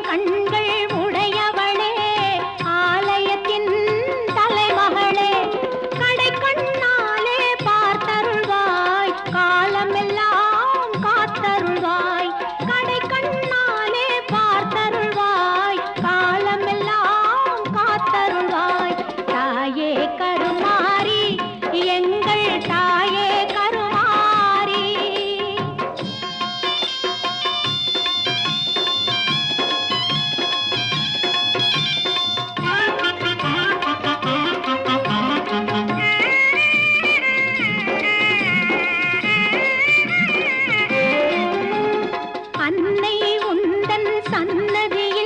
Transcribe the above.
கண்கள் உடையவளே ஆலயத்தின் தலைமகளே கடை கண்ணாலே பார்த்தருள்வாய் காலமெல்லாம் காத்தருள்வாய் கடை கண்ணாலே பார்த்தருள்வாய் காலமெல்லாம் காத்தருள்வாய் தாயே கருமாரி எங்கள் தாயே கருமாரி அன்னை உந்தன் சன்னதியில்